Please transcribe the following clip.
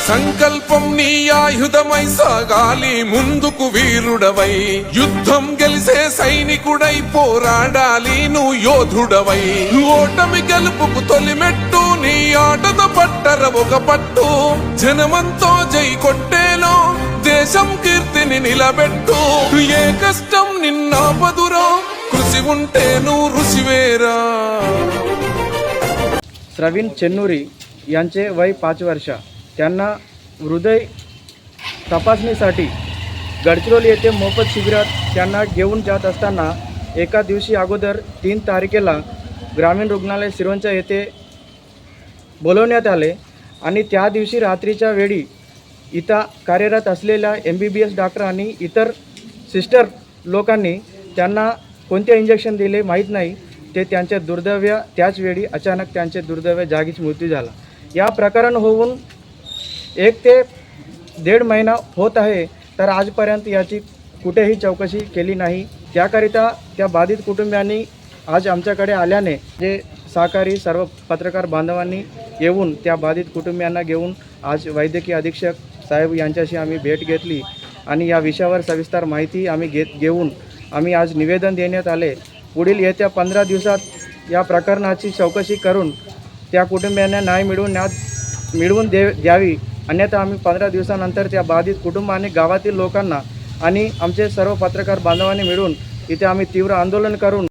సంకల్పం నీ ఆయుధమై సాగాలి ముందుకు వీరుడవై యుద్ధం గెలిసే సైనికుడై పోరాడాలి నువ్వు యోధుడవై ఓటమి గెలుపుకు తొలిమెట్టు నీ ఆటద పట్టర ఒక పట్టు జనమంతో జై కొట్టేలో దేశం కీర్తిని నిలబెట్టు ఏ కష్టం నిన్నాపదురో కృషి ఉంటే నువ్వు ऋषीवेरा। प्रवीण चेन्नुरी यांचे वय 5 वर्ष। त्यांना हृदय तपासणीसाठी गडचिरोली येथे मोफत शिबिरात त्यांना घेऊन जात असताना एका दिवशी अगोदर 3 तारखेला ग्रामीण रुग्णालय सिरोंचा येथे बोलवण्यात आले आणि त्या दिवशी रात्रीच्या वेळी इथं कार्यरत असलेल्या MBBS डॉक्टर आणि इतर सिस्टर लोकांनी त्यांना कोणते इंजेक्शन दिले माहीत नाही। ते त्यांचे दुर्दैव त्याच वेळी अचानक त्यांचे दुर्दैव जागीच मृत्यू झाला। या प्रकरण होऊन 1 ते 1.5 महिना होत आहे, तर आजपर्यंत याची कुठेही चौकशी केली नाही। त्याकरिता त्या बाधित कुटुंबियांनी आज आमच्याकडे आल्याने जे सहकारी सर्व पत्रकार बांधवांनी येऊन त्या बाधित कुटुंबियांना घेऊन आज वैद्यकीय अधीक्षक साहेब यांच्याशी आम्ही भेट घेतली आणि या विषयावर सविस्तर माहिती आम्ही घेऊन आम्ही आज निवेदन देण्यात आले। पुढील येत्या 15 दिवसात या प्रकरणाची चौकशी करून त्या कुटुंबियांना न्याय मिळवून द्यावी, अन्यथा आम्ही 15 दिवसानंतर त्या बाधित कुटुंबाने गावातील लोकांना आणि आमचे सर्व पत्रकार बांधवांनी मिळून इथे आम्ही तीव्र आंदोलन करून